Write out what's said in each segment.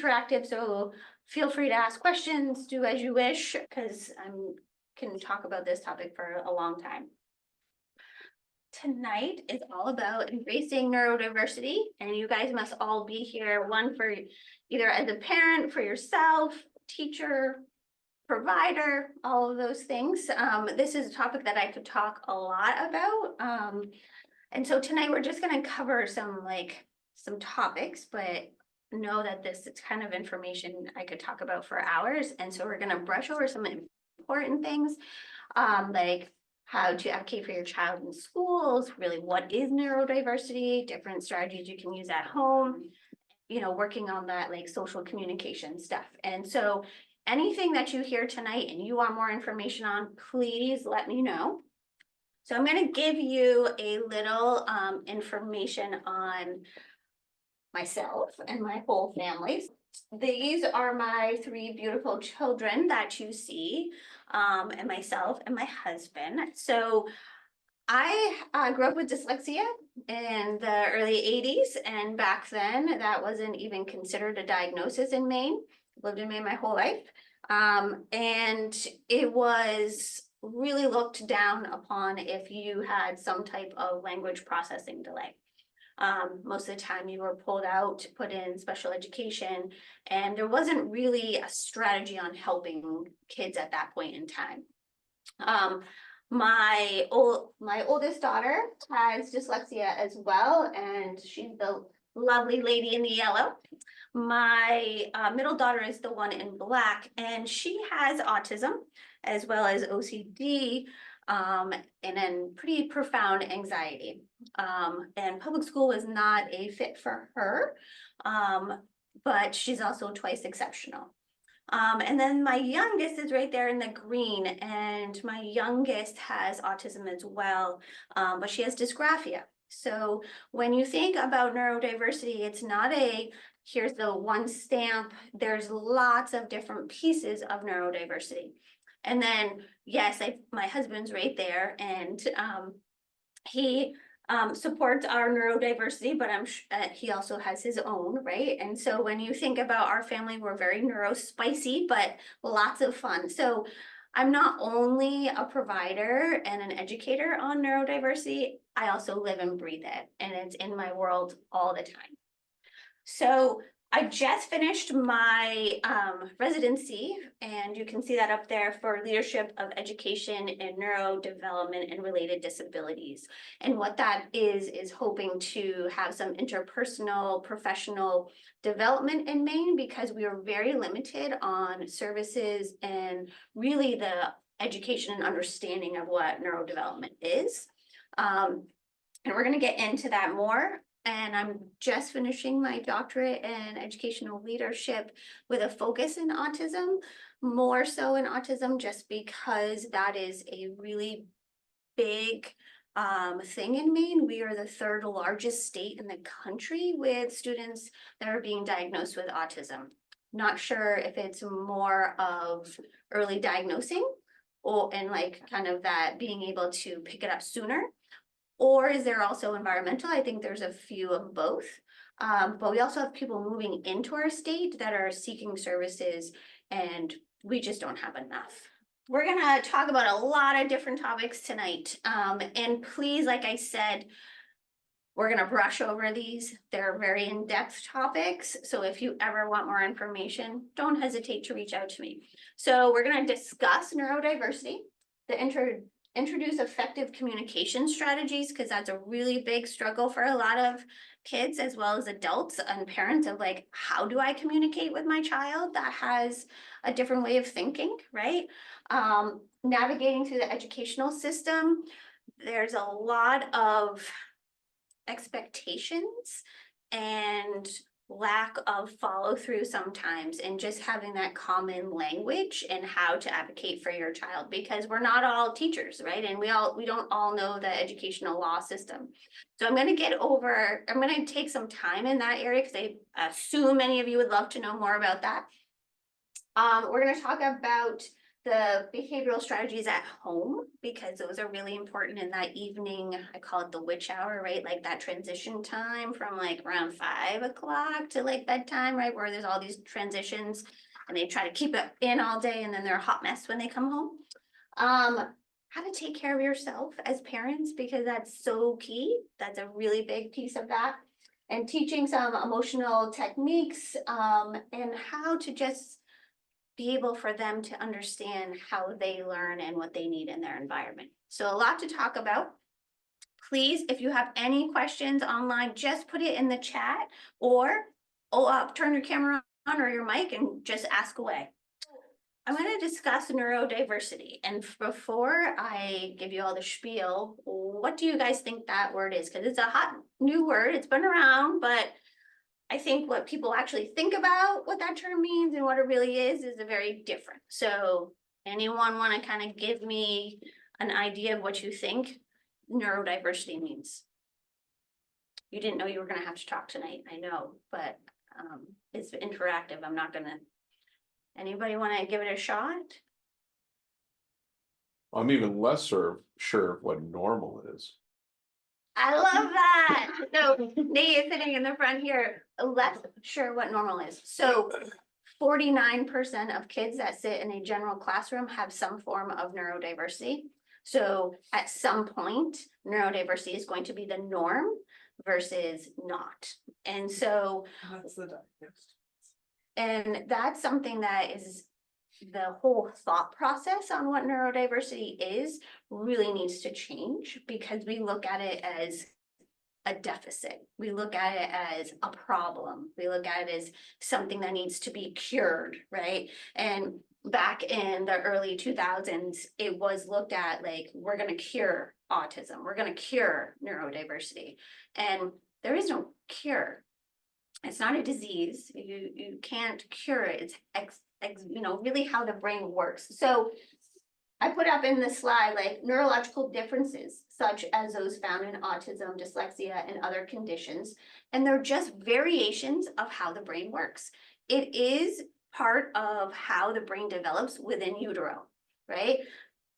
interactive, so feel free to ask questions, do as you wish, because I can talk about this topic for a long time. Tonight is all about embracing neurodiversity, and you guys must all be here, one for either as a parent, for yourself, teacher, provider, all of those things. This is a topic that I could talk a lot about. And so tonight we're just going to cover some topics, but know that this is kind of information I could talk about for hours. And so we're going to brush over some important things, like how to advocate for your child in schools, really what is neurodiversity, different strategies you can use at home, working on that like social communication stuff. And so anything that you hear tonight and you want more information on, please let me know. So I'm going to give you a little information on myself and my whole family. These are my 3 beautiful children that you see, and myself and my husband. So I grew up with dyslexia in the early 80s, and back then that wasn't even considered a diagnosis in Maine. Lived in Maine my whole life, and it was really looked down upon if you had some type of language processing delay. Most of the time you were pulled out, put in special education, and there wasn't really a strategy on helping kids at that point in time. My oldest daughter has dyslexia as well, and she's the lovely lady in the yellow. My middle daughter is the one in black, and she has autism as well as OCD, and then pretty profound anxiety. And public school was not a fit for her, but she's also twice exceptional. And then my youngest is right there in the green, and my youngest has autism as well, but she has dysgraphia. So when you think about neurodiversity, it's not here's the one stamp. There's lots of different pieces of neurodiversity. And then, yes, my husband's right there, and he supports our neurodiversity, but he also has his own, right? And so when you think about our family, we're very neurospicy, but lots of fun. So I'm not only a provider and an educator on neurodiversity, I also live and breathe it, and it's in my world all the time. So I just finished my residency, and you can see that up there, for leadership of education in neurodevelopment and related disabilities. And what that is hoping to have some interpersonal professional development in Maine, because we are very limited on services and really the education and understanding of what neurodevelopment is. And we're going to get into that more. And I'm just finishing my doctorate in educational leadership with a focus in autism, more so in autism, just because that is a really big thing in Maine. We are the 3rd largest state in the country with students that are being diagnosed with autism. Not sure if it's more of early diagnosing and kind of that being able to pick it up sooner. Or is there also environmental? I think there's a few of both. But we also have people moving into our state that are seeking services, and we just don't have enough. We're going to talk about a lot of different topics tonight. And please, like I said, we're going to brush over these. They're very in-depth topics. So if you ever want more information, don't hesitate to reach out to me. So we're going to discuss neurodiversity, introduce effective communication strategies, because that's a really big struggle for a lot of kids as well as adults and parents, of like, how do I communicate with my child that has a different way of thinking, right? Navigating through the educational system. There's a lot of expectations and lack of follow through sometimes, and just having that common language and how to advocate for your child, because we're not all teachers, right? And we don't all know the educational law system. So I'm going to take some time in that area, because I assume many of you would love to know more about that. We're going to talk about the behavioral strategies at home, because those are really important in that evening, I call it the witch hour, right? Like that transition time from like around 5 o'clock to like bedtime, right? Where there's all these transitions and they try to keep it in all day and then they're a hot mess when they come home. How to take care of yourself as parents, because that's so key. That's a really big piece of that. And teaching some emotional techniques, and how to just be able for them to understand how they learn and what they need in their environment. So a lot to talk about. Please, if you have any questions online, just put it in the chat or turn your camera on or your mic and just ask away. I'm going to discuss neurodiversity. And before I give you all the spiel, what do you guys think that word is? Because it's a hot new word. It's been around, but I think what people actually think about what that term means and what it really is a very different. So anyone want to kind of give me an idea of what you think neurodiversity means? You didn't know you were going to have to talk tonight, I know, but it's interactive. I'm not going to. Anybody want to give it a shot? I'm even less sure of what normal is. I love that. So Nate is sitting in the front here, less sure what normal is. So 49% of kids that sit in a general classroom have some form of neurodiversity. So at some point, neurodiversity is going to be the norm versus not. And so That's the diagnosis. and that's something that is the whole thought process on what neurodiversity is really needs to change, because we look at it as a deficit. We look at it as a problem. We look at it as something that needs to be cured, right? And back in the early 2000s, it was looked at like, we're going to cure autism. We're going to cure neurodiversity. And there is no cure. It's not a disease. You can't cure it. It's really how the brain works. So I put up in this slide like neurological differences, such as those found in autism, dyslexia, and other conditions. And they're just variations of how the brain works. It is part of how the brain develops within utero, right?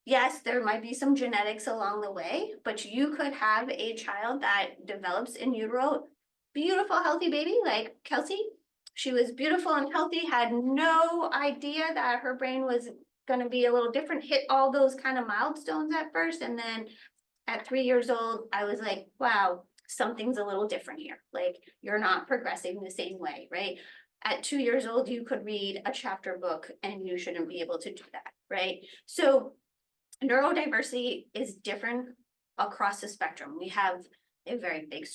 Yes, there might be some genetics along the way, but you could have a child that develops in utero, beautiful, healthy baby like Kelsey. She was beautiful and healthy, had no idea that her brain was going to be a little different, hit all those kind of milestones at first. And then at 3 years old, I was like, wow, something's a little different here. Like, you're not progressing the same way, right? At 2 years old, you could read a chapter book and you shouldn't be able to do that, right? So neurodiversity is different across the spectrum. We have a very big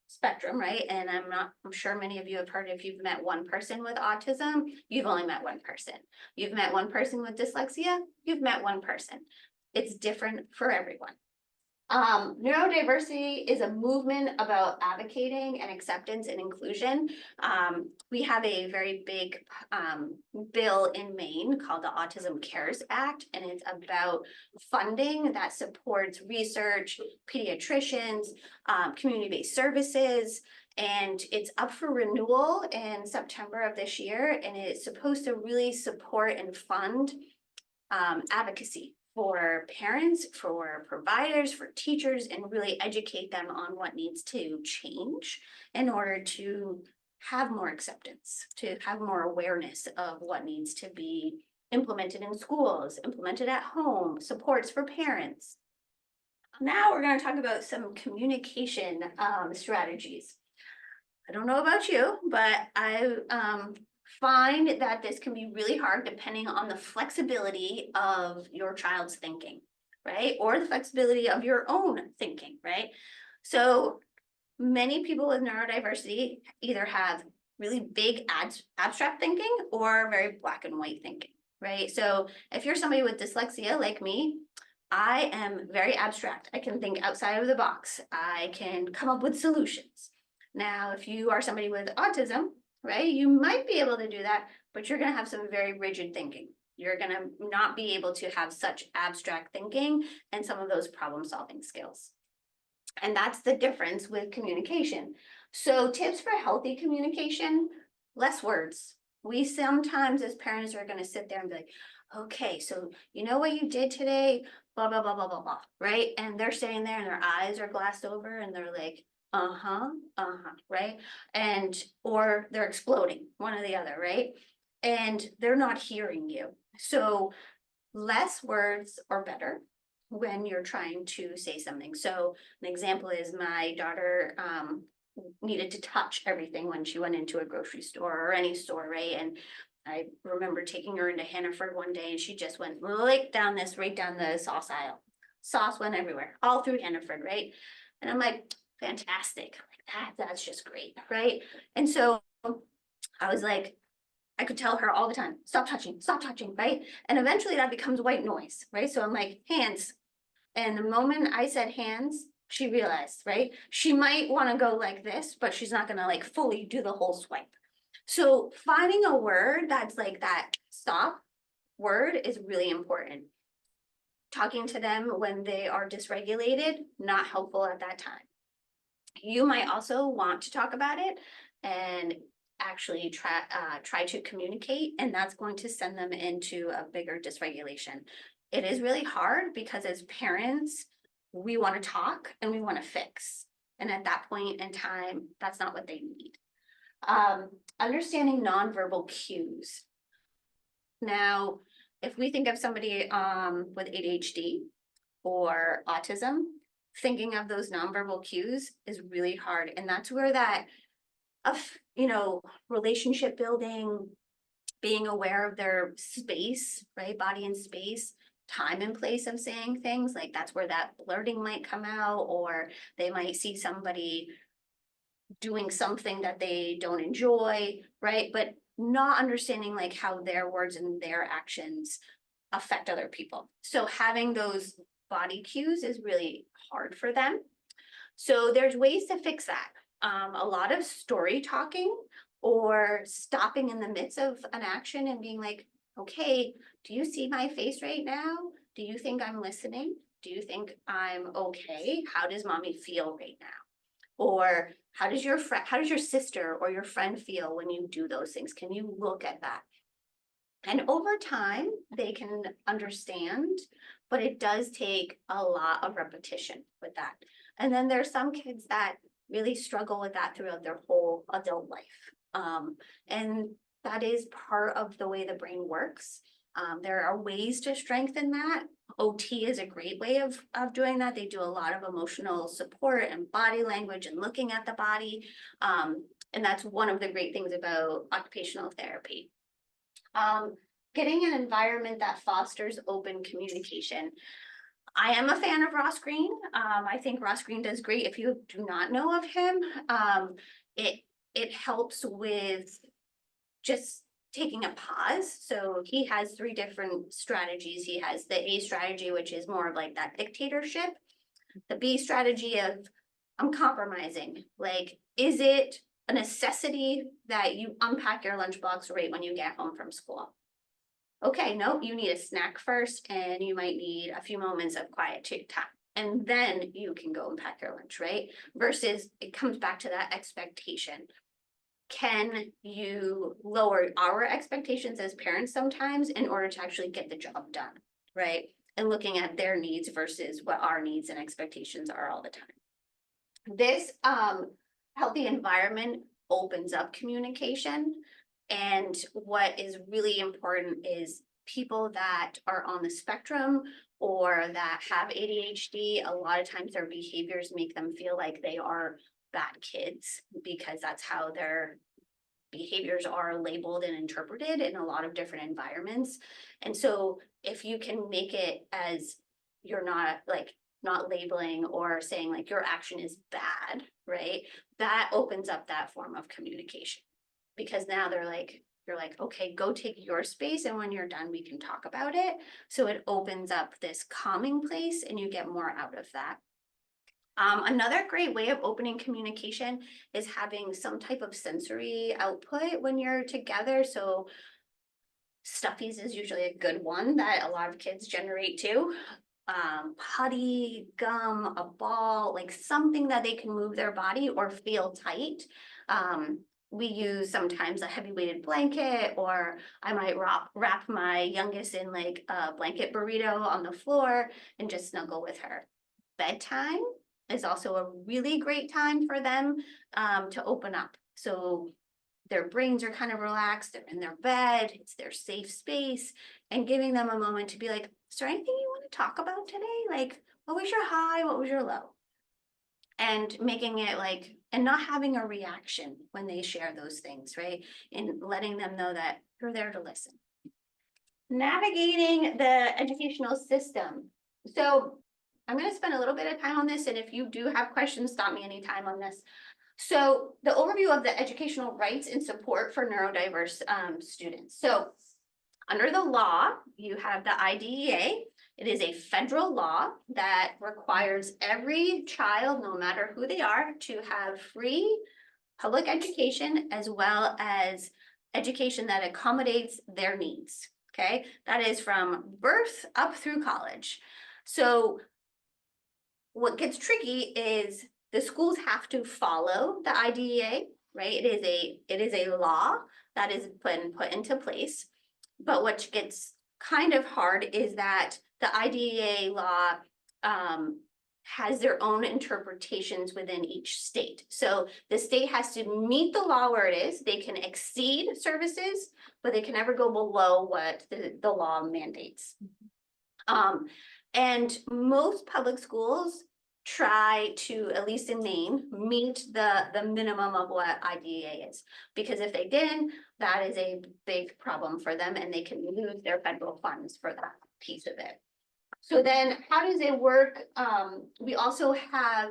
spectrum, right? And I'm sure many of you have heard, if you've met one person with autism, you've only met one person. You've met one person with dyslexia, you've met one person. It's different for everyone. Neurodiversity is a movement about advocating and acceptance and inclusion. We have a very big bill in Maine called the Autism Cares Act, and it's about funding that supports research, pediatricians, community-based services, and it's up for renewal in September of this year, and it's supposed to really support and fund advocacy for parents, for providers, for teachers, and really educate them on what needs to change in order to have more acceptance, to have more awareness of what needs to be implemented in schools, implemented at home, supports for parents. Now we're going to talk about some communication strategies. I don't know about you, but I find that this can be really hard depending on the flexibility of your child's thinking, right? Or the flexibility of your own thinking, right? So many people with neurodiversity either have really big abstract thinking or very black and white thinking, right? So if you're somebody with dyslexia like me, I am very abstract. I can think outside of the box. I can come up with solutions. Now, if you are somebody with autism, right, you might be able to do that, but you're going to have some very rigid thinking. You're going to not be able to have such abstract thinking and some of those problem solving skills. And that's the difference with communication. So tips for healthy communication, less words. We sometimes as parents are going to sit there and be like, okay, so you know what you did today? Blah, blah, blah, blah, blah, blah, right? And they're sitting there and their eyes are glassed over and they're like, right? And, or they're exploding, one or the other, right? And they're not hearing you. So less words are better when you're trying to say something. So an example is my daughter needed to touch everything when she went into a grocery store or any store, right? And I remember taking her into Hannaford one day and she just went right down the sauce aisle. Sauce went everywhere, all through Hannaford, right? And I'm like, fantastic. Like that's just great, right? And so I was like, I could tell her all the time, stop touching, right? And eventually that becomes white noise, right? So I'm like, hands. And the moment I said hands, she realized, right? She might want to go like this, but she's not going to like fully do the whole swipe. So finding a word that's like that stop word is really important. Talking to them when they are dysregulated, not helpful at that time. You might also want to talk about it and actually try to communicate, and that's going to send them into a bigger dysregulation. It is really hard because as parents, we want to talk and we want to fix. And at that point in time, that's not what they need. Understanding nonverbal cues. Now, if we think of somebody with ADHD or autism, thinking of those nonverbal cues is really hard. And that's where that of, relationship building, being aware of their space, right? Body and space, time and place of saying things, like that's where that blurting might come out, or they might see somebody doing something that they don't enjoy, right? But not understanding like how their words and their actions affect other people. So having those body cues is really hard for them. So there's ways to fix that. A lot of story talking or stopping in the midst of an action and being like, okay, do you see my face right now? Do you think I'm listening? Do you think I'm okay? How does mommy feel right now? Or how does your sister or your friend feel when you do those things? Can you look at that? And over time, they can understand, but it does take a lot of repetition with that. And then there's some kids that really struggle with that throughout their whole adult life. And that is part of the way the brain works. There are ways to strengthen that. OT is a great way of doing that. They do a lot of emotional support and body language and looking at the body. And that's one of the great things about occupational therapy. Getting an environment that fosters open communication. I am a fan of Ross Green. I think Ross Green does great. If you do not know of him, it helps with just taking a pause. So he has 3 different strategies. He has the A strategy, which is more of like that dictatorship. The B strategy of I'm compromising. Like, is it a necessity that you unpack your lunchbox right when you get home from school? Okay, no, you need a snack first and you might need a few moments of quiet time. And then you can go and pack your lunch, right? Versus it comes back to that expectation. Can you lower our expectations as parents sometimes in order to actually get the job done, right? And looking at their needs versus what our needs and expectations are all the time. This healthy environment opens up communication. And what is really important is people that are on the spectrum or that have ADHD, a lot of times their behaviors make them feel like they are bad kids because that's how their behaviors are labeled and interpreted in a lot of different environments. And so if you can make it as you're not labeling or saying like your action is bad, right? That opens up that form of communication. Because now you're like, okay, go take your space. And when you're done, we can talk about it. So it opens up this calming place and you get more out of that. Another great way of opening communication is having some type of sensory output when you're together. So stuffies is usually a good one that a lot of kids generate too. Putty, gum, a ball, like something that they can move their body or feel tight. we use sometimes a heavy weighted blanket, or I might wrap my youngest in like a blanket burrito on the floor and just snuggle with her. Bedtime is also a really great time for them to open up. So their brains are kind of relaxed, they're in their bed, it's their safe space, and giving them a moment to be like, is there anything you want to talk about today? Like, what was your high? What was your low? And making it like, and not having a reaction when they share those things, right? And letting them know that you're there to listen. Navigating the educational system. So I'm going to spend a little bit of time on this, and if you do have questions, stop me anytime on this. So the overview of the educational rights and support for neurodiverse students. So under the law, you have the IDEA. It is a federal law that requires every child, no matter who they are, to have free public education as well as education that accommodates their needs. Okay, that is from birth up through college. So what gets tricky is the schools have to follow the IDEA, right? It is a law that is put into place. But what gets kind of hard is that the IDEA law has their own interpretations within each state. So the state has to meet the law where it is. They can exceed services, but they can never go below what the law mandates. And most public schools try to, at least in Maine, meet the minimum of what IDEA is. Because if they didn't, that is a big problem for them, and they can lose their federal funds for that piece of it. So then how does it work? We also have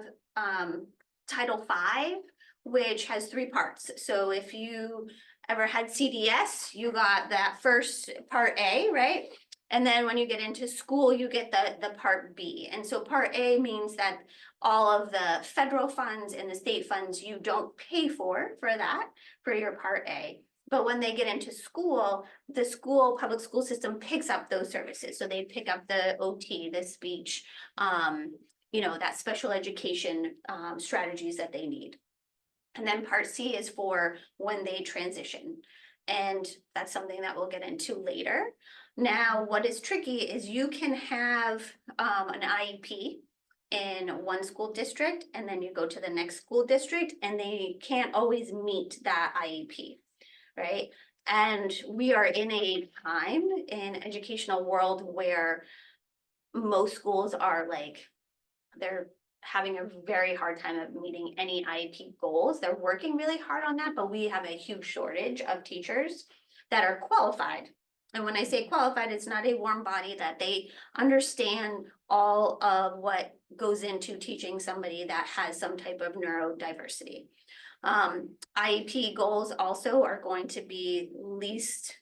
Title V, which has 3 parts. So if you ever had CDS, you got that first part A, right? And then when you get into school, you get the part B. And so part A means that all of the federal funds and the state funds, you don't pay for that, for your part A. But when they get into school, the public school system picks up those services. So they pick up the OT, the speech, that special education strategies that they need. And then part C is for when they transition. And that's something that we'll get into later. Now, what is tricky is you can have an IEP in one school district, and then you go to the next school district, and they can't always meet that IEP, right? And we are in a time in educational world where most schools are like, they're having a very hard time of meeting any IEP goals. They're working really hard on that, but we have a huge shortage of teachers that are qualified. And when I say qualified, it's not a warm body, that they understand all of what goes into teaching somebody that has some type of neurodiversity. IEP goals also are going to be least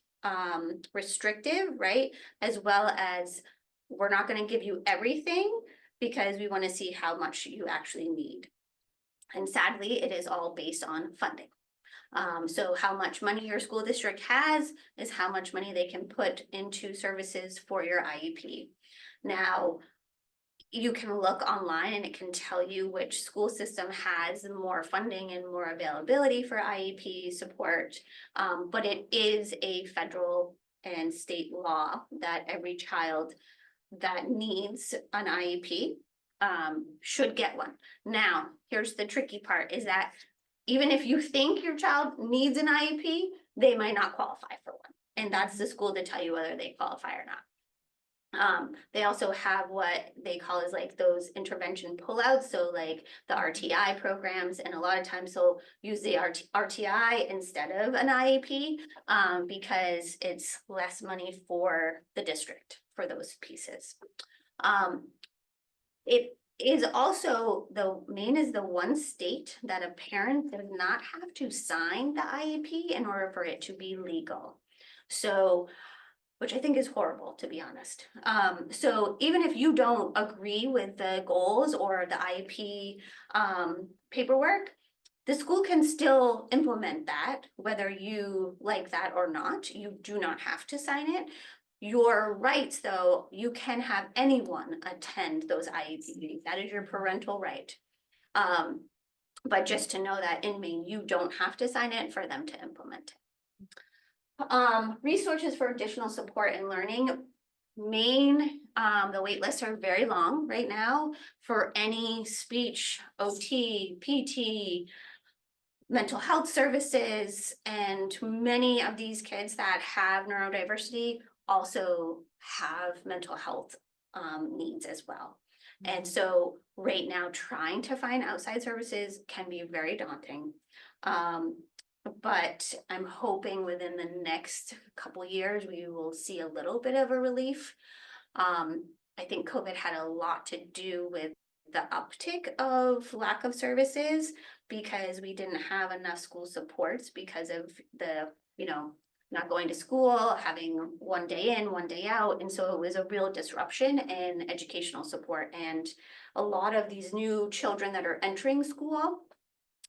restrictive, right? As well as, we're not going to give you everything, because we want to see how much you actually need. And sadly, it is all based on funding. So how much money your school district has is how much money they can put into services for your IEP. Now, you can look online and it can tell you which school system has more funding and more availability for IEP support. But it is a federal and state law that every child that needs an IEP should get one. Now, here's the tricky part, is that even if you think your child needs an IEP, they might not qualify for one. And that's the school to tell you whether they qualify or not. They also have what they call is like those intervention pullouts. So like the RTI programs, and a lot of times they'll use the RTI instead of an IEP because it's less money for the district for those pieces. It is also, Maine is the one state that a parent does not have to sign the IEP in order for it to be legal. So, which I think is horrible, to be honest. So even if you don't agree with the goals or the IEP paperwork, the school can still implement that, whether you like that or not. You do not have to sign it. Your rights, though, you can have anyone attend those IEP meetings. That is your parental right. But just to know that in Maine, you don't have to sign it for them to implement it. Resources for additional support and learning. Maine, the wait lists are very long right now for any speech, OT, PT, mental health services, and many of these kids that have neurodiversity also have mental health needs as well. And so right now, trying to find outside services can be very daunting. But I'm hoping within the next couple years, we will see a little bit of a relief. I think COVID had a lot to do with the uptick of lack of services because we didn't have enough school supports because of the, not going to school, having one day in, one day out. And so it was a real disruption in educational support. And a lot of these new children that are entering school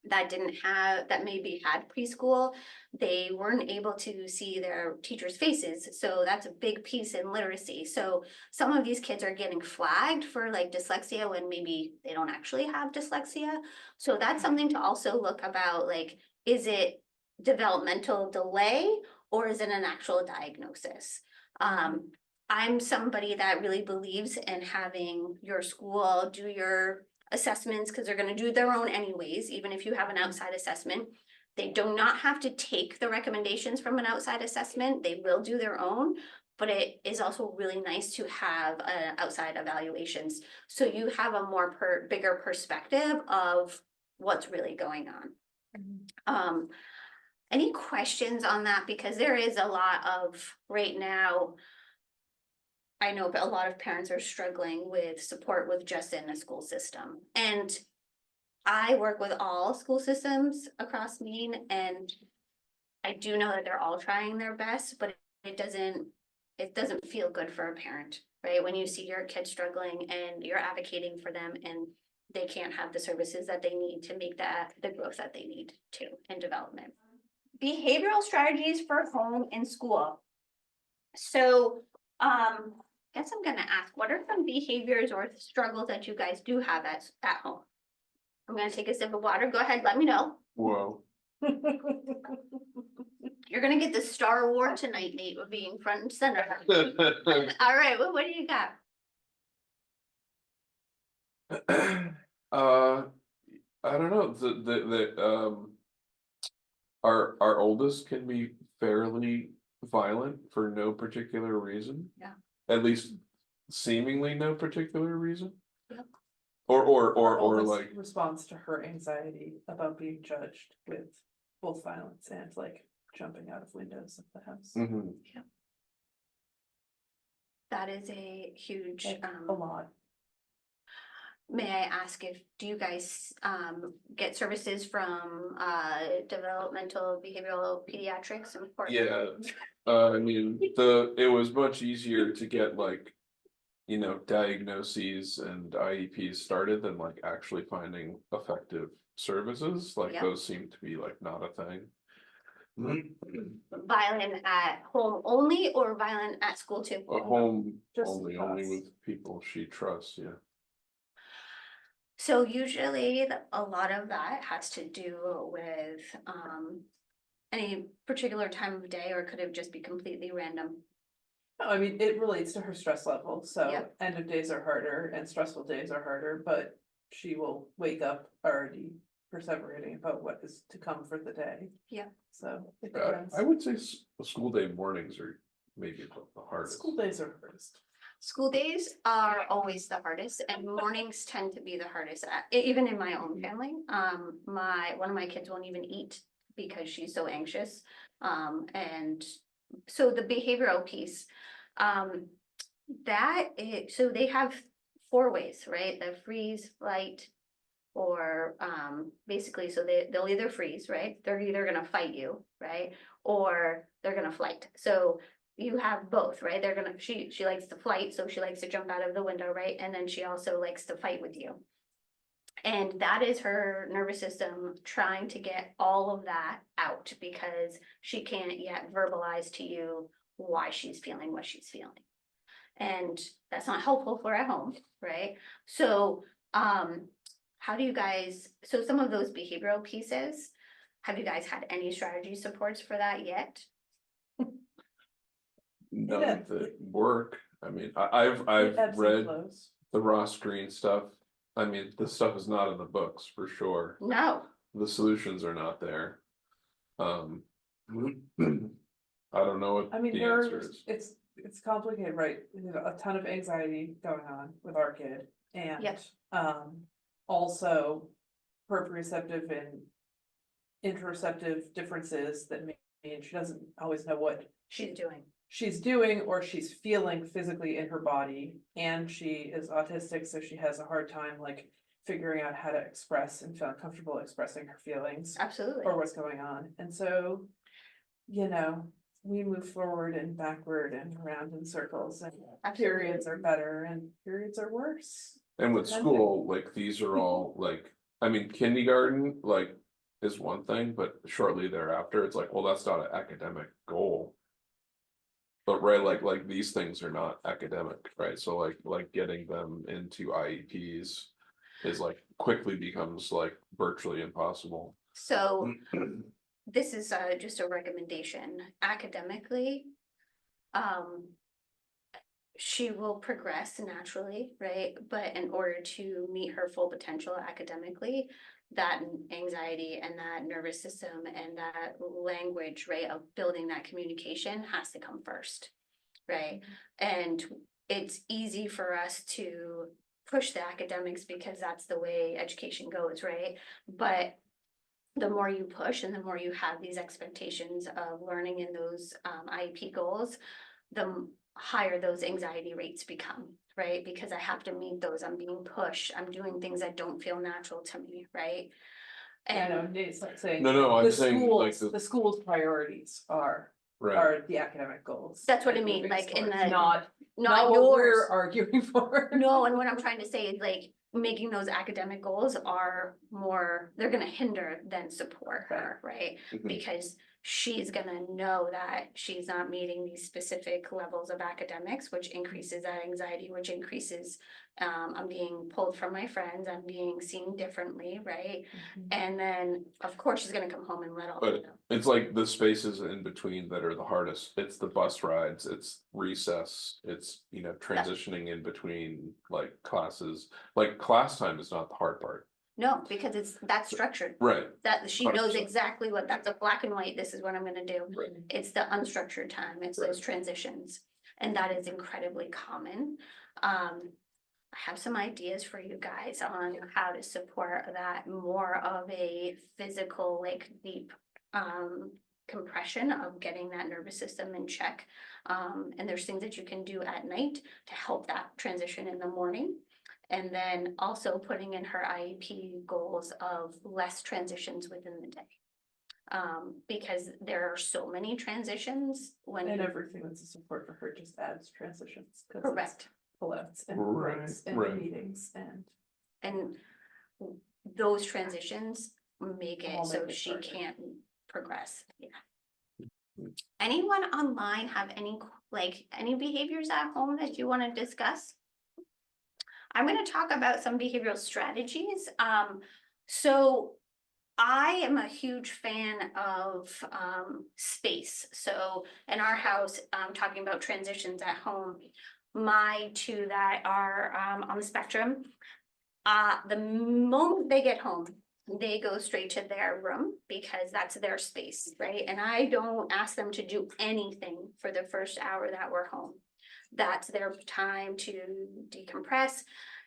that maybe had preschool, they weren't able to see their teachers' faces. So that's a big piece in literacy. So some of these kids are getting flagged for like dyslexia when maybe they don't actually have dyslexia. So that's something to also look about, like, is it developmental delay or is it an actual diagnosis? I'm somebody that really believes in having your school do your assessments because they're going to do their own anyways, even if you have an outside assessment. They do not have to take the recommendations from an outside assessment. They will do their own, but it is also really nice to have outside evaluations. So you have a bigger perspective of what's really going on. Any questions on that? Because there is a lot of right now, I know a lot of parents are struggling with support with just in a school system. And I work with all school systems across Maine, and I do know that they're all trying their best, but it doesn't feel good for a parent, right? When you see your kid struggling and you're advocating for them and they can't have the services that they need to make the growth that they need to in development. Behavioral strategies for home and school. So, guess I'm gonna ask, what are some behaviors or struggles that you guys do have at home? I'm gonna take a sip of water. Go ahead, let me know. Whoa. You're gonna get the Star Award tonight, Nate, with being front and center. All right, what do you got? I don't know, our oldest can be fairly violent for no particular reason. Yeah. At least seemingly no particular reason. Yep. Or like response to her anxiety about being judged with both violence and like jumping out of windows of the house. mhm. That is a huge, Like, a lot. may I ask do you guys get services from developmental behavioral pediatrics and Yeah, I mean, it was much easier to get like, diagnoses and IEPs started than like actually finding effective services. Like Yep. those seem to be like not a thing. Violent at home only or violent at school too? A home Just only us. with people she trusts, yeah. So usually a lot of that has to do with any particular time of day, or could it just be completely random? No, I mean, it relates to her stress level, so Yep. end of days are harder and stressful days are harder, but she will wake up already perseverating about what is to come for the day. Yeah. So it depends. I would say school day mornings are maybe the hardest. School days are hardest. School days are always the hardest, and mornings tend to be the hardest, even in my own family. One of my kids won't even eat because she's so anxious. And so the behavioral piece, so they have 4 ways, right? The freeze, flight, or basically, so they'll either freeze, right? They're either gonna fight you, right? Or they're gonna flight. So you have both, right? She likes to flight, so she likes to jump out of the window, right? And then she also likes to fight with you. And that is her nervous system trying to get all of that out because she can't yet verbalize to you why she's feeling what she's feeling. And that's not helpful for at home, right? So how do you guys, so some of those behavioral pieces, have you guys had any strategy supports for that yet? None that work. I mean, I've Ebbs and read flows. the Ross Green stuff. I mean, this stuff is not in the books for sure. No, The solutions are not there. I don't know what I mean, the answer is. it's complicated, right? There's a ton of anxiety going on with our kid and, Yep. Also proprioceptive and interoceptive differences that mean she doesn't always know what she's doing. or she's feeling physically in her body, and she is autistic, so she has a hard time like figuring out how to express and feel comfortable expressing her feelings Absolutely. or what's going on. And so, you know, we move forward and backward and around in circles, and Absolutely. periods are better and periods are worse. And with school, like these are all like, I mean, kindergarten, like is one thing, but shortly thereafter, it's like, well, that's not an academic goal. But right, like these things are not academic, right? So like getting them into IEPs is like quickly becomes like virtually impossible. So this is just a recommendation academically. She will progress naturally, right? But in order to meet her full potential academically, that anxiety and that nervous system and that language, right, of building that communication has to come first, right? And it's easy for us to push the academics because that's the way education goes, right? But the more you push and the more you have these expectations of learning in those IEP goals, the higher those anxiety rates become, right? Because I have to meet those, I'm being pushed, I'm doing things that don't feel natural to me, right? I know, And Nate's like saying. No, I'm the saying like schools- The school's priorities are right. the academic goals. that's what I that we're mean, moving like in towards, the, not not what we're yours. arguing for. No, and what I'm trying to say is like making those academic goals are more, they're gonna hinder than support her, right? Mhm. Because she's gonna know that she's not meeting these specific levels of academics, which increases that anxiety, which increases, I'm being pulled from my friends, I'm being seen differently, right? And then, of course, she's gonna come home and let all. But it's like the spaces in between that are the hardest. It's the bus rides, it's recess, it's, you know, transitioning in between like classes. Like class time is not the hard part. No, because that's structured. Right. That she knows 100%. exactly what, that's a black and white, this is what I'm gonna do. Right. It's the unstructured time, it's those transitions, and that is incredibly common. I have some ideas for you guys on how to support that, more of a physical, like deep compression of getting that nervous system in check. And there's things that you can do at night to help that transition in the morning. And then also putting in her IEP goals of less transitions within the day. Because there are so many transitions when. And everything that's a support for her just adds transitions. 'Cause it's Correct. pullouts and Right, breaks and right. meetings And those transitions make it All so make it she harder. can't progress, yeah. Anyone online have any behaviors at home that you wanna discuss? I'm gonna talk about some behavioral strategies. So I am a huge fan of space. So in our house, talking about transitions at home, my two that are on the spectrum, the moment they get home, they go straight to their room because that's their space, right? And I don't ask them to do anything for the first hour that we're home. That's their time to decompress.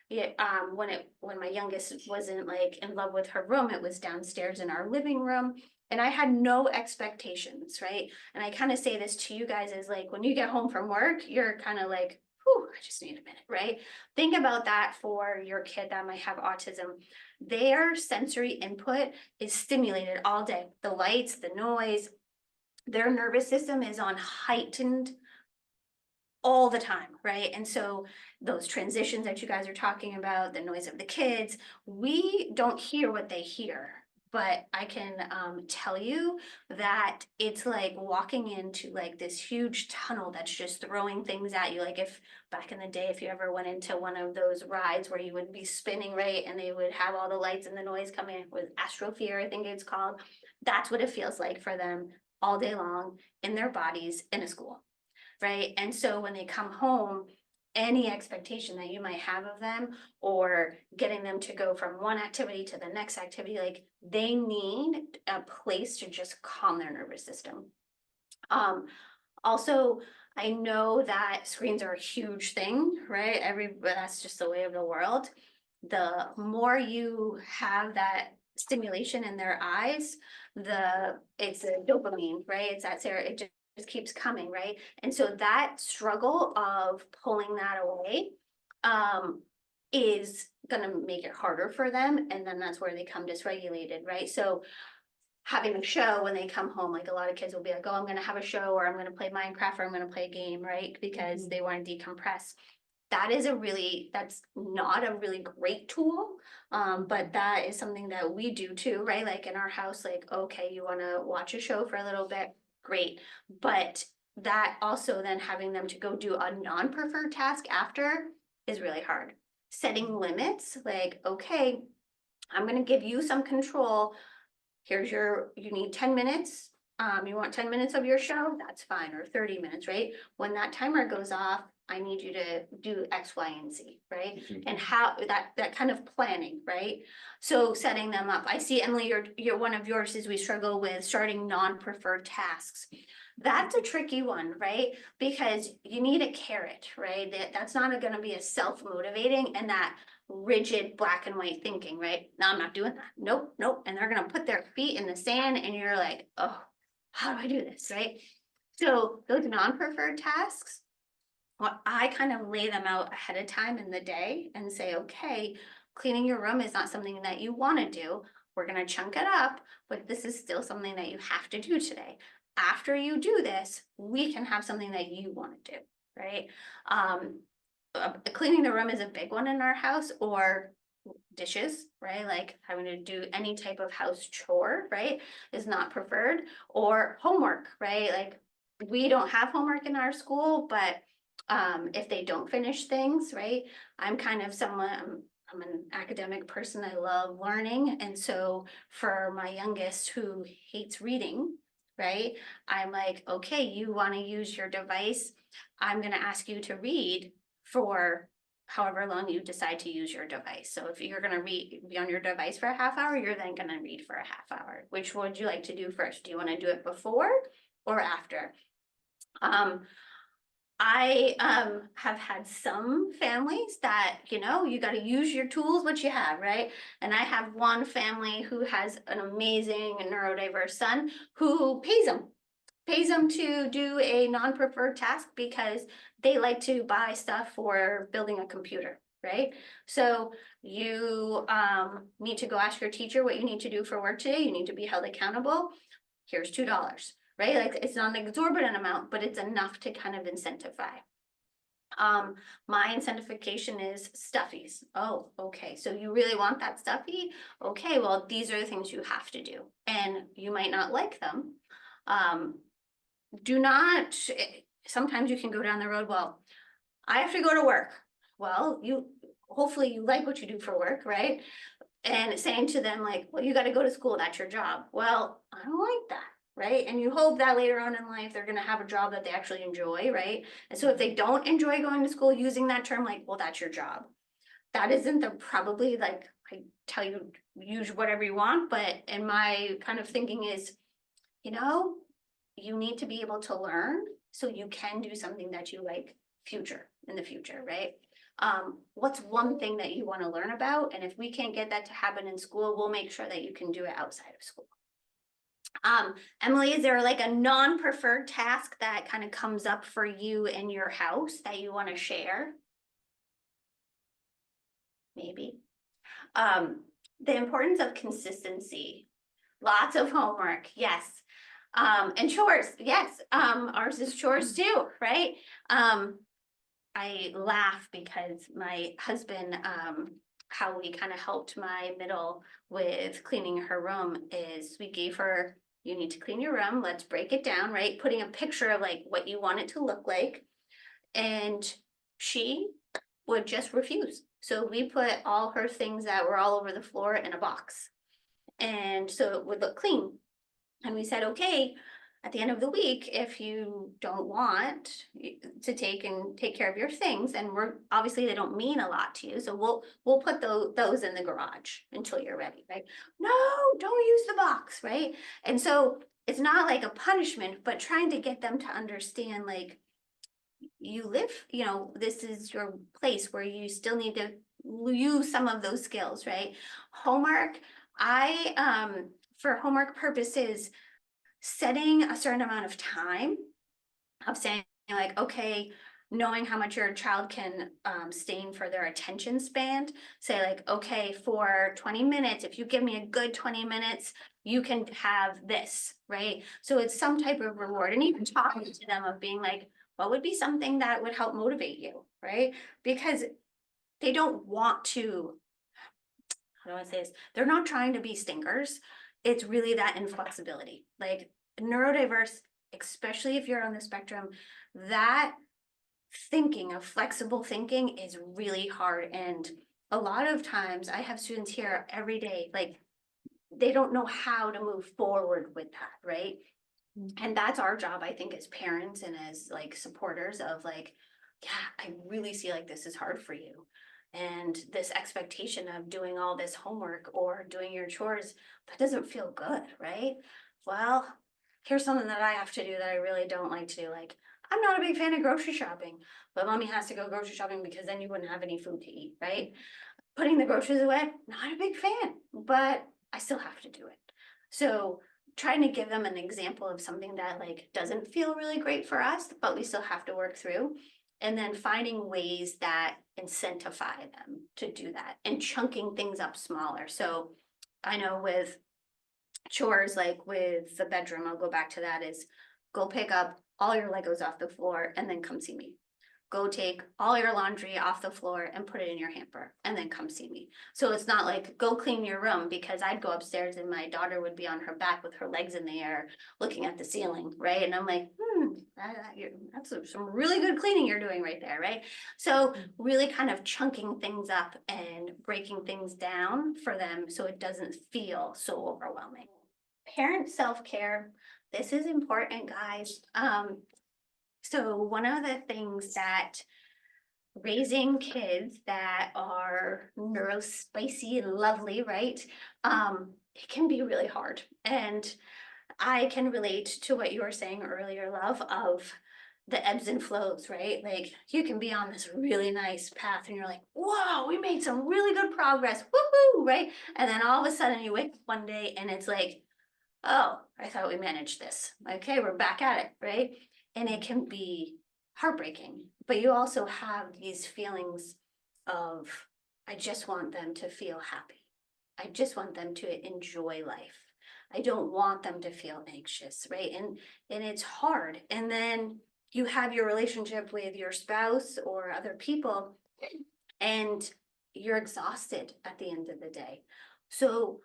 Yeah, when my youngest wasn't like in love with her room, it was downstairs in our living room. And I had no expectations, right? And I kind of say this to you guys is like, when you get home from work, you're kind of like, whew, I just need a minute, right? Think about that for your kid that might have autism. Their sensory input is stimulated all day. The lights, the noise, their nervous system is on heightened all the time, right? And so those transitions that you guys are talking about, the noise of the kids, we don't hear what they hear, but I can tell you that it's like walking into like this huge tunnel that's just throwing things at you. Like if back in the day, if you ever went into one of those rides where you would be spinning, right, and they would have all the lights and the noise coming with astrophere, I think it's called. That's what it feels like for them all day long in their bodies in a school, right? And so when they come home, any expectation that you might have of them or getting them to go from one activity to the next activity, like they need a place to just calm their nervous system. Also, I know that screens are a huge thing, right? That's just the way of the world. The more you have that stimulation in their eyes, it's a dopamine, right? It's that it just keeps coming, right? And so that struggle of pulling that away is gonna make it harder for them, and then that's where they come dysregulated, right? So having a show when they come home, like a lot of kids will be like, oh, I'm gonna have a show, or I'm gonna play Minecraft, or I'm gonna play a game, right? Because they want to decompress. That's not a really great tool, but that is something that we do too, right? Like in our house, like, okay, you wanna watch a show for a little bit, great. But that also then having them to go do a non-preferred task after is really hard. Setting limits, like, okay, I'm gonna give you some control. You need 10 minutes. You want 10 minutes of your show? That's fine, or 30 minutes, right? When that timer goes off, I need you to do X, Y, and Z, right? And how that kind of planning, right? So setting them up. I see, Emily, you're one of yours is we struggle with starting non-preferred tasks. That's a tricky one, right? Because you need a carrot, right? That's not gonna be a self-motivating and that rigid black and white thinking, right? No, I'm not doing that. Nope, nope. And they're gonna put their feet in the sand and you're like, oh, how do I do this, right? So those non-preferred tasks, well, I kind of lay them out ahead of time in the day and say, okay, cleaning your room is not something that you want to do. We're going to chunk it up, but this is still something that you have to do today. After you do this, we can have something that you want to do, right? Cleaning the room is a big one in our house, or dishes, right? Like having to do any type of house chore, right, is not preferred, or homework, right? Like we don't have homework in our school, but if they don't finish things, right, I'm kind of someone, I'm an academic person. I love learning. And so for my youngest who hates reading, right, I'm like, okay, you want to use your device. I'm going to ask you to read for however long you decide to use your device. So if you're going to be on your device for a half hour, you're then going to read for a half hour. Which would you like to do first? Do you want to do it before or after? I have had some families that, you got to use your tools, what you have, right? And I have one family who has an amazing neurodiverse son who pays them to do a non-preferred task because they like to buy stuff for building a computer, right? So you need to go ask your teacher what you need to do for work today. You need to be held accountable. Here's $2. Right? Like it's not an exorbitant amount, but it's enough to kind of incentivize. My incentivification is stuffies. Oh, okay. So you really want that stuffy? Okay, well, these are the things you have to do. And you might not like them. Sometimes you can go down the road, well, I have to go to work. Well, hopefully you like what you do for work, right? And saying to them like, well, you got to go to school, that's your job. Well, I don't like that. Right. And you hope that later on in life, they're going to have a job that they actually enjoy. Right. And so if they don't enjoy going to school, using that term, like, well, that's your job. That isn't probably like, I tell you, use whatever you want. But in my kind of thinking is, you need to be able to learn so you can do something that you like in the future. Right. What's one thing that you want to learn about? And if we can't get that to happen in school, we'll make sure that you can do it outside of school. Emily, is there like a non-preferred task that kind of comes up for you in your house that you want to share? Maybe. The importance of consistency. Lots of homework, yes. And chores, yes. Ours is chores too, right? I laugh because my husband how we kind of helped my middle with cleaning her room is we gave her, you need to clean your room, let's break it down, right? Putting a picture of like what you want it to look like. And she would just refuse. So we put all her things that were all over the floor in a box. And so it would look clean. And we said, okay, at the end of the week, if you don't want to take care of your things, and we're obviously they don't mean a lot to you, so we'll put those in the garage until you're ready, right? No, don't use the box, right? And so it's not like a punishment, but trying to get them to understand, like, you live, this is your place where you still need to use some of those skills, right? Homework, for homework purposes, setting a certain amount of time of saying like, okay, knowing how much your child can stain for their attention span, say like, okay, for 20 minutes, if you give me a good 20 minutes, you can have this, right? So it's some type of reward, and even talking to them of being like, what would be something that would help motivate you, right? Because they don't want to, how do I say this? They're not trying to be stinkers. It's really that inflexibility, like neurodiverse, especially if you're on the spectrum, that thinking of flexible thinking is really hard. And a lot of times I have students here every day, like they don't know how to move forward with that, right? And that's our job, I think, as parents and as like supporters of like, yeah, I really see like this is hard for you. And this expectation of doing all this homework or doing your chores, that doesn't feel good, right? Well, here's something that I have to do that I really don't like to do. Like, I'm not a big fan of grocery shopping, but mommy has to go grocery shopping because then you wouldn't have any food to eat, right? Putting the groceries away, not a big fan, but I still have to do it. So trying to give them an example of something that like doesn't feel really great for us, but we still have to work through. And then finding ways that incentivize them to do that and chunking things up smaller. So I know with chores, like with the bedroom, I'll go back to that, is go pick up all your Legos off the floor and then come see me. Go take all your laundry off the floor and put it in your hamper and then come see me. So it's not like go clean your room, because I'd go upstairs and my daughter would be on her back with her legs in the air looking at the ceiling, right? And I'm like, that's some really good cleaning you're doing right there, right? So really kind of chunking things up and breaking things down for them so it doesn't feel so overwhelming. Parent self-care, this is important, guys. So one of the things that raising kids that are neurospicy and lovely, right? It can be really hard. And I can relate to what you were saying earlier, love, of the ebbs and flows, right? Like you can be on this really nice path and you're like, whoa, we made some really good progress, woohoo, right? And then all of a sudden you wake up one day and it's like, oh, I thought we managed this. Okay, we're back at it, right? And it can be heartbreaking, but you also have these feelings of, I just want them to feel happy. I just want them to enjoy life. I don't want them to feel anxious, right? And it's hard. And then you have your relationship with your spouse or other people, and you're exhausted at the end of the day. So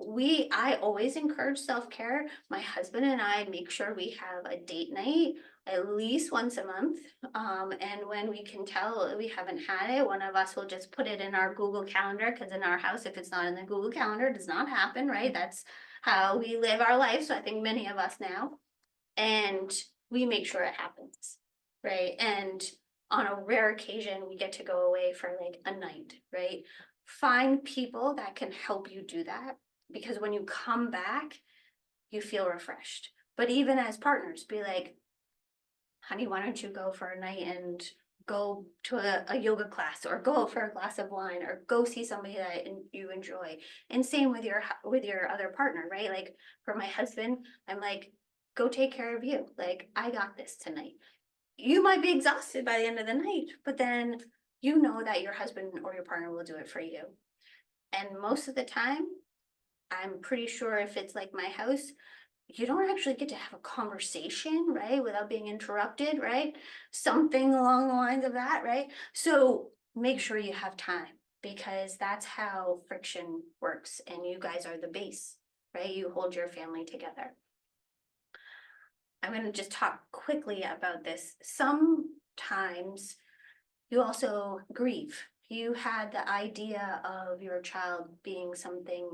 I always encourage self-care. My husband and I make sure we have a date night at least once a month. And when we can tell we haven't had it, one of us will just put it in our Google Calendar, because in our house, if it's not in the Google Calendar, it does not happen, right? That's how we live our life. So I think many of us now, and we make sure it happens, right? And on a rare occasion, we get to go away for like a night, right? Find people that can help you do that, because when you come back, you feel refreshed. But even as partners, be like, honey, why don't you go for a night and go to a yoga class, or go for a glass of wine, or go see somebody that you enjoy. And same with your other partner, right? Like for my husband, I'm like, go take care of you. Like, I got this tonight. You might be exhausted by the end of the night, but then you know that your husband or your partner will do it for you. And most of the time, I'm pretty sure if it's like my house, you don't actually get to have a conversation, right? Without being interrupted, right? Something along the lines of that, right? So make sure you have time because that's how friction works, and you guys are the base, right? You hold your family together. I'm gonna just talk quickly about this. Sometimes you also grieve. You had the idea of your child being something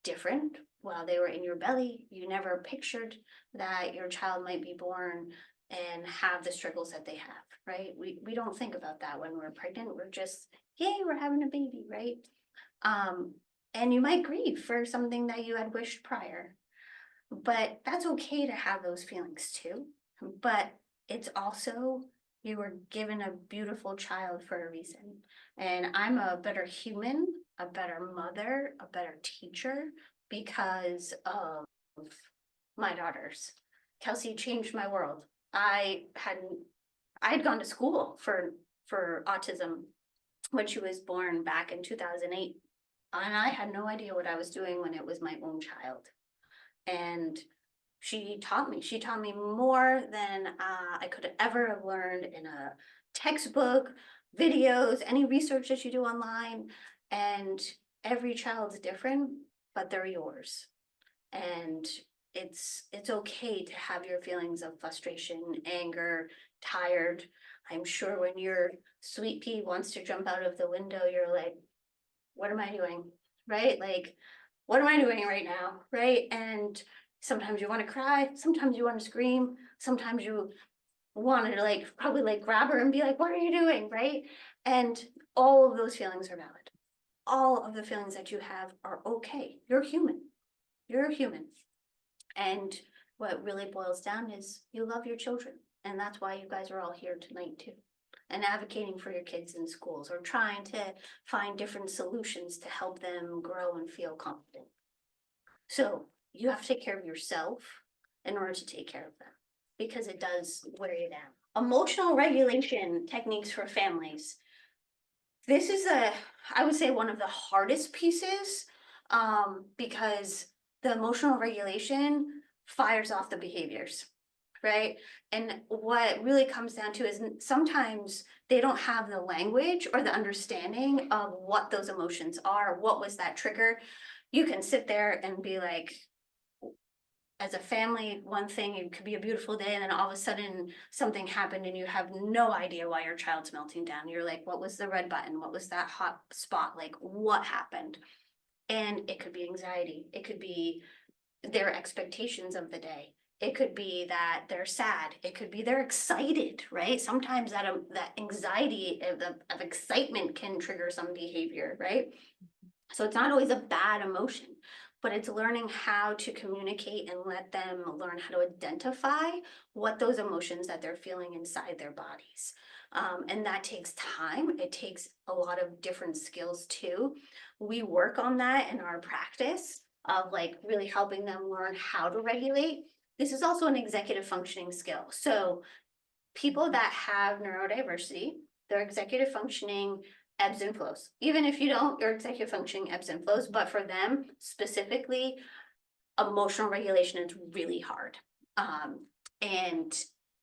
different while they were in your belly. You never pictured that your child might be born and have the struggles that they have, right? We don't think about that when we're pregnant. We're just, yay, we're having a baby, right? And you might grieve for something that you had wished prior. But that's okay to have those feelings too. But it's also, you were given a beautiful child for a reason. And I'm a better human, a better mother, a better teacher because of my daughters. Kelsey changed my world. I had gone to school for autism when she was born back in 2008. And I had no idea what I was doing when it was my own child. And she taught me more than I could ever have learned in a textbook, videos, any research that you do online. And every child's different, but they're yours. And it's okay to have your feelings of frustration, anger, tired. I'm sure when your sweet pea wants to jump out of the window, you're like, what am I doing? Right? Like, what am I doing right now? Right? And sometimes you want to cry, sometimes you want to scream, sometimes you want to like probably like grab her and be like, what are you doing? Right? And all of those feelings are valid. All of the feelings that you have are okay. You're human. You're human. And what really boils down is you love your children. And that's why you guys are all here tonight too. And advocating for your kids in schools or trying to find different solutions to help them grow and feel confident. So you have to take care of yourself in order to take care of them, because it does wear you down. Emotional regulation techniques for families. This is I would say one of the hardest pieces, because the emotional regulation fires off the behaviors, right? And what really comes down to is sometimes they don't have the language or the understanding of what those emotions are. What was that trigger? You can sit there and be like, as a family, one thing, it could be a beautiful day, and then all of a sudden something happened and you have no idea why your child's melting down. You're like, what was the red button? What was that hot spot? Like, what happened? And it could be anxiety. It could be their expectations of the day. It could be that they're sad. It could be they're excited, right? Sometimes that anxiety of excitement can trigger some behavior, right? So it's not always a bad emotion, but it's learning how to communicate and let them learn how to identify what those emotions that they're feeling inside their bodies. And that takes time. It takes a lot of different skills too. We work on that in our practice of like really helping them learn how to regulate. This is also an executive functioning skill. So people that have neurodiversity, their executive functioning ebbs and flows. Even if you don't, your executive functioning ebbs and flows, but for them specifically, emotional regulation is really hard. And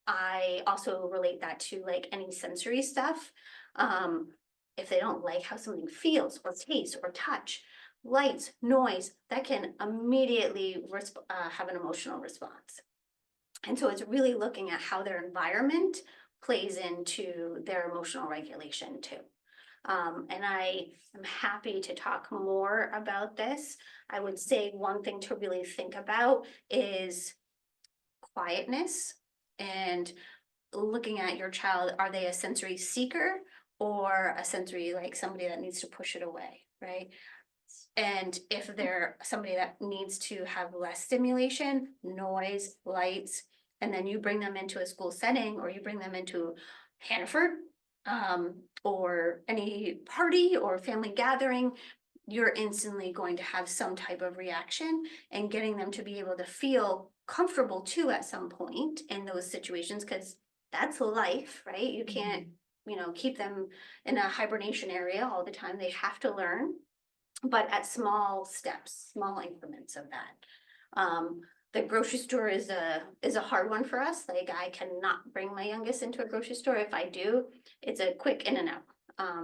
I also relate that to like any sensory stuff. If they don't like how something feels or tastes or touch, lights, noise, that can immediately have an emotional response. And so it's really looking at how their environment plays into their emotional regulation too. And I am happy to talk more about this. I would say one thing to really think about is quietness and looking at your child. Are they a sensory seeker or a sensory, like somebody that needs to push it away, right? And if they're somebody that needs to have less stimulation, noise, lights, and then you bring them into a school setting or you bring them into Hannaford, or any party or family gathering, you're instantly going to have some type of reaction, and getting them to be able to feel comfortable too at some point in those situations, because that's life, right? You can't, keep them in a hibernation area all the time. They have to learn, but at small steps, small increments of that. The grocery store is a hard one for us. Like, I cannot bring my youngest into a grocery store. If I do, it's a quick in and out.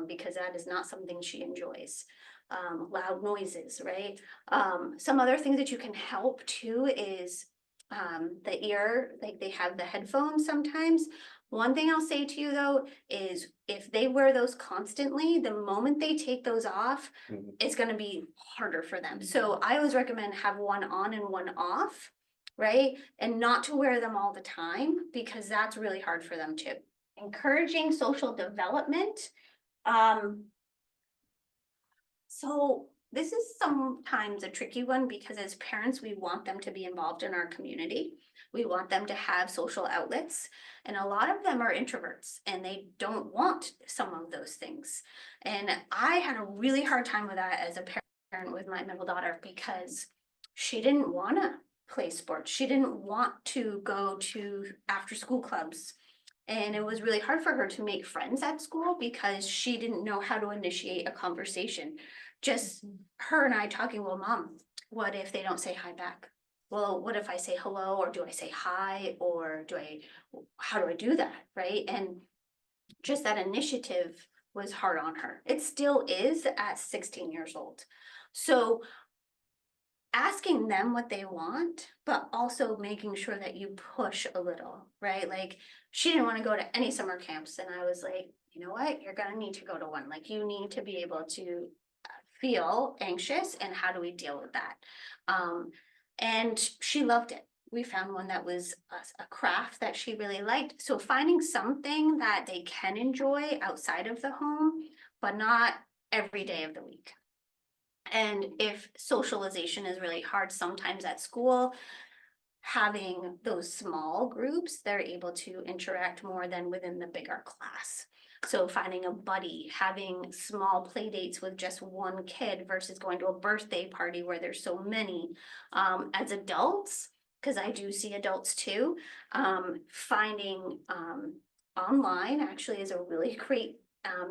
because that is not something she enjoys. Loud noises, right? Some other things that you can help too is the ear, like they have the headphones sometimes. One thing I'll say to you though is if they wear those constantly, the moment they take those off, Mhm. it's gonna be harder for them. So I always recommend have one on and one off, right? And not to wear them all the time because that's really hard for them too. Encouraging social development. So this is sometimes a tricky one because as parents, we want them to be involved in our community. We want them to have social outlets, and a lot of them are introverts and they don't want some of those things. And I had a really hard time with that as a parent with my middle daughter because she didn't want to play sports. She didn't want to go to after school clubs. And it was really hard for her to make friends at school because she didn't know how to initiate a conversation. Just her and I talking, well, mom, what if they don't say hi back? Well, what if I say hello, or do I say hi, or how do I do that, right? And just that initiative was hard on her. It still is at 16 years old. So asking them what they want, but also making sure that you push a little, right? Like she didn't want to go to any summer camps. And I was like, you know what? You're going to need to go to one. Like you need to be able to feel anxious, and how do we deal with that? And she loved it. We found one that was a craft that she really liked. So finding something that they can enjoy outside of the home, but not every day of the week. And if socialization is really hard sometimes at school, having those small groups, they're able to interact more than within the bigger class. So finding a buddy, having small play dates with just one kid versus going to a birthday party where there's so many. As adults, because I do see adults too, finding online actually is a really great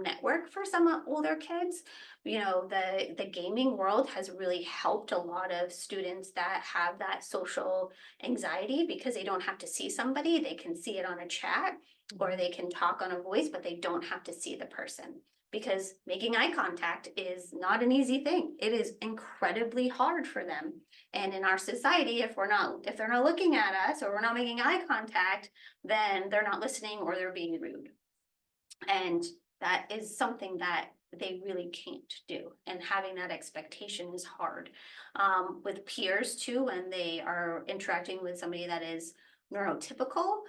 network for some older kids. You know, the gaming world has really helped a lot of students that have that social anxiety because they don't have to see somebody, they can see it on a chat or they can talk on a voice, but they don't have to see the person. Because making eye contact is not an easy thing. It is incredibly hard for them. And in our society, if they're not looking at us or we're not making eye contact, then they're not listening or they're being rude. And that is something that they really can't do. And having that expectation is hard. With peers too, when they are interacting with somebody that is neurotypical,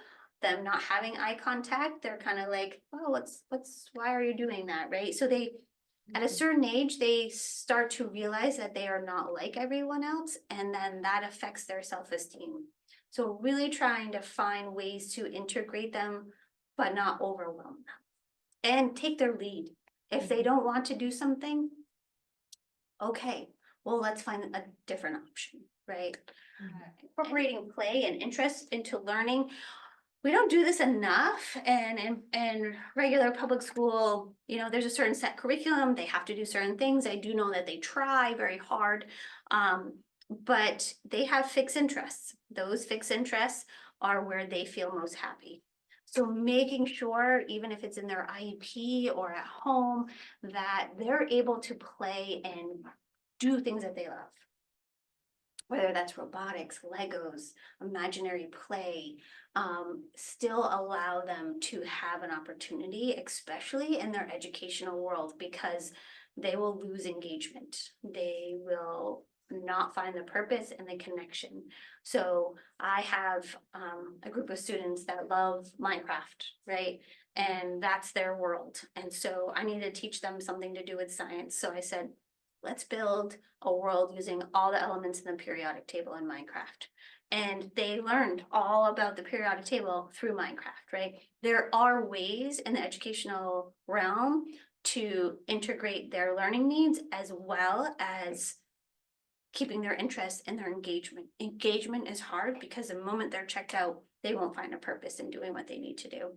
them not having eye contact, they're kind of like, oh, why are you doing that, right? So they, at a certain age, they start to realize that they are not like everyone else, and then that affects their self-esteem. So really trying to find ways to integrate them, but not overwhelm them. And take their lead. If they don't want to do something, okay, well, let's find a different option, right? Incorporating play and interest into learning. We don't do this enough, and in regular public school, you know, there's a certain set curriculum, they have to do certain things. I do know that they try very hard, but they have fixed interests. Those fixed interests are where they feel most happy. So making sure, even if it's in their IEP or at home, that they're able to play and do things that they love. Whether that's robotics, Legos, imaginary play, still allow them to have an opportunity, especially in their educational world, because they will lose engagement. They will not find the purpose and the connection. So I have a group of students that love Minecraft, right? And that's their world. And so I need to teach them something to do with science. So I said, let's build a world using all the elements in the periodic table in Minecraft. And they learned all about the periodic table through Minecraft, right? There are ways in the educational realm to integrate their learning needs as well as keeping their interest and their engagement. Engagement is hard because the moment they're checked out, they won't find a purpose in doing what they need to do.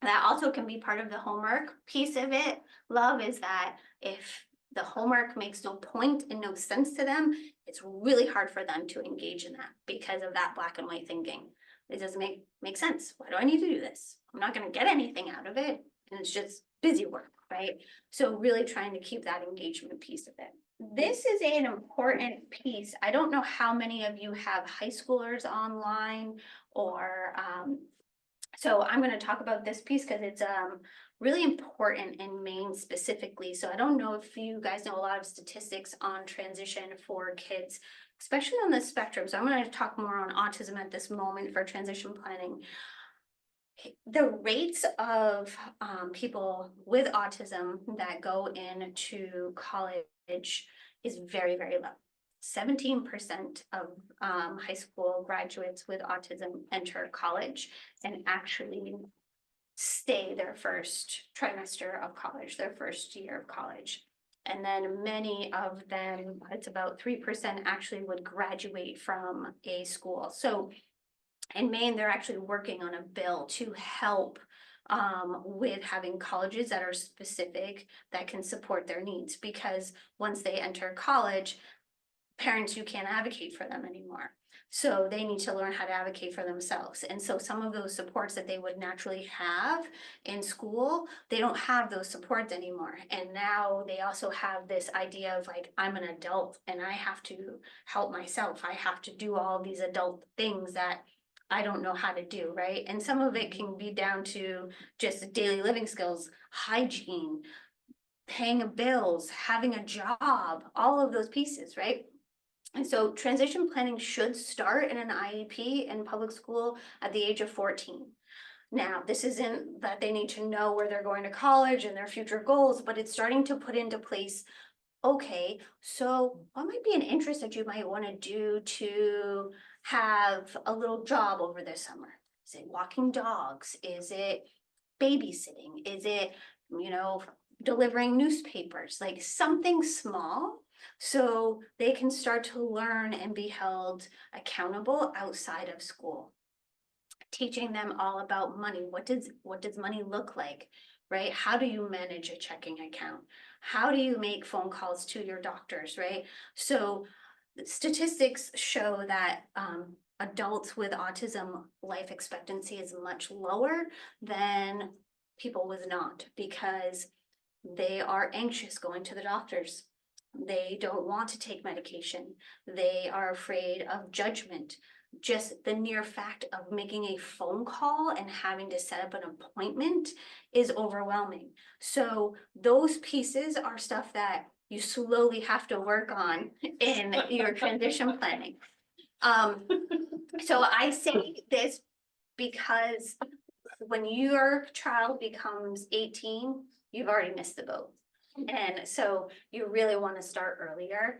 That also can be part of the homework piece of it. Love is that if the homework makes no point and no sense to them, it's really hard for them to engage in that because of that black and white thinking. It doesn't make sense. Why do I need to do this? I'm not going to get anything out of it. and it's just busy work, right? So really trying to keep that engagement piece of it. This is an important piece. I don't know how many of you have high schoolers online or, so I'm gonna talk about this piece because it's really important in Maine specifically. So I don't know if you guys know a lot of statistics on transition for kids, especially on the spectrum. So I'm gonna talk more on autism at this moment for transition planning. The rates of people with autism that go into college is very, very low. 17% of high school graduates with autism enter college and actually stay their first trimester of college, their first year of college. And then many of them, it's about 3% actually would graduate from a school. So in Maine, they're actually working on a bill to help with having colleges that are specific that can support their needs, because once they enter college, parents, you can't advocate for them anymore. So they need to learn how to advocate for themselves. And so some of those supports that they would naturally have in school, they don't have those supports anymore. And now they also have this idea of like, I'm an adult and I have to help myself. I have to do all these adult things that I don't know how to do, right? And some of it can be down to just daily living skills, hygiene, paying bills, having a job, all of those pieces, right? And so transition planning should start in an IEP in public school at the age of 14. Now, this isn't that they need to know where they're going to college and their future goals, but it's starting to put into place, okay, so what might be an interest that you might want to do to have a little job over this summer? Is it walking dogs? Is it babysitting? Is it, delivering newspapers? Like something small, so they can start to learn and be held accountable outside of school. Teaching them all about money. What does money look like, right? How do you manage a checking account? How do you make phone calls to your doctors, right? So statistics show that adults with autism life expectancy is much lower than people with not, because they are anxious going to the doctors. They don't want to take medication. They are afraid of judgment. Just the near fact of making a phone call and having to set up an appointment is overwhelming. So those pieces are stuff that you slowly have to work on in your transition planning. So I say this because when your child becomes 18, you've already missed the boat. And so you really want to start earlier.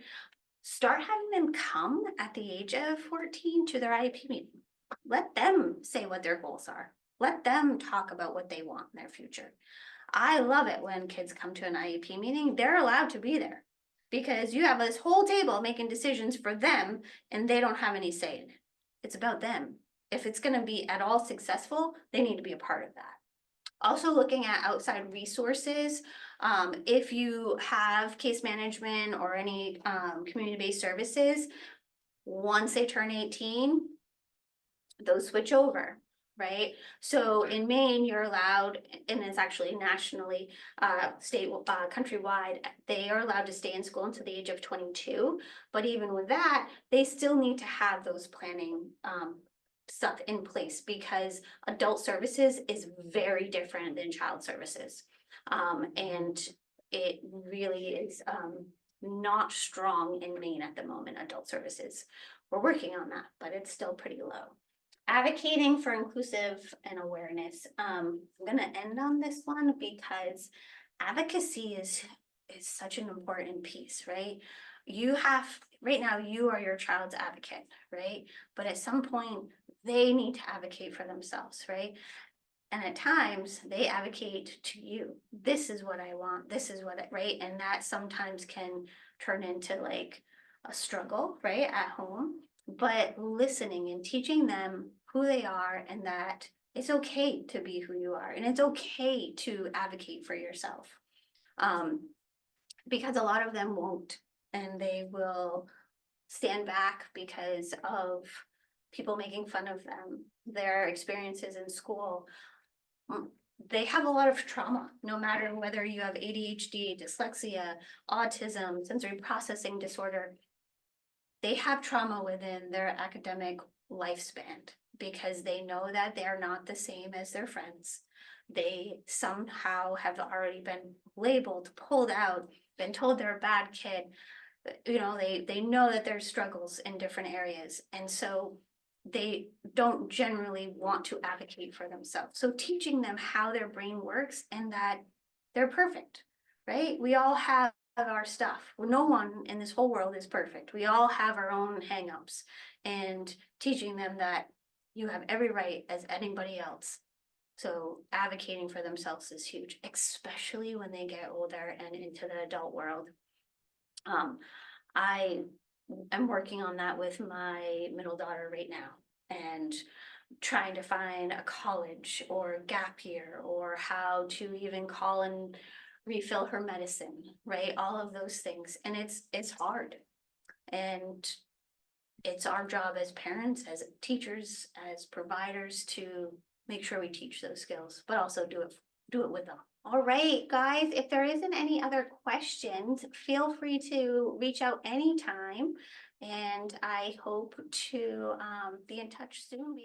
Start having them come at the age of 14 to their IEP meeting. Let them say what their goals are. Let them talk about what they want in their future. I love it when kids come to an IEP meeting. They're allowed to be there because you have this whole table making decisions for them and they don't have any say in it. It's about them. If it's going to be at all successful, they need to be a part of that. Also looking at outside resources, if you have case management or any community-based services, once they turn 18, those switch over, right? So in Maine, you're allowed, and it's actually nationally, countrywide, they are allowed to stay in school until the age of 22. But even with that, they still need to have those planning stuff in place, because adult services is very different than child services. And it really is not strong in Maine at the moment, adult services. We're working on that, but it's still pretty low. Advocating for inclusive and awareness. I'm gonna end on this one because advocacy is such an important piece, right? Right now, you are your child's advocate, right? But at some point, they need to advocate for themselves, right? And at times they advocate to you. This is what I want. This is right? And that sometimes can turn into like a struggle, right? At home, but listening and teaching them who they are and that it's okay to be who you are and it's okay to advocate for yourself. Because a lot of them won't, and they will stand back because of people making fun of them, their experiences in school. they have a lot of trauma, no matter whether you have ADHD, dyslexia, autism, sensory processing disorder. They have trauma within their academic lifespan because they know that they're not the same as their friends. They somehow have already been labeled, pulled out, been told they're a bad kid. You know, they know that there's struggles in different areas. And so they don't generally want to advocate for themselves. So teaching them how their brain works and that they're perfect, right? We all have our stuff. No one in this whole world is perfect. We all have our own hangups, and teaching them that you have every right as anybody else. So advocating for themselves is huge, especially when they get older and into the adult world. I am working on that with my middle daughter right now, and trying to find a college or gap year, or how to even call and refill her medicine, right? All of those things. And it's hard. And it's our job as parents, as teachers, as providers to make sure we teach those skills, but also do it with them. All right, guys, if there isn't any other questions, feel free to reach out anytime. And I hope to be in touch soon.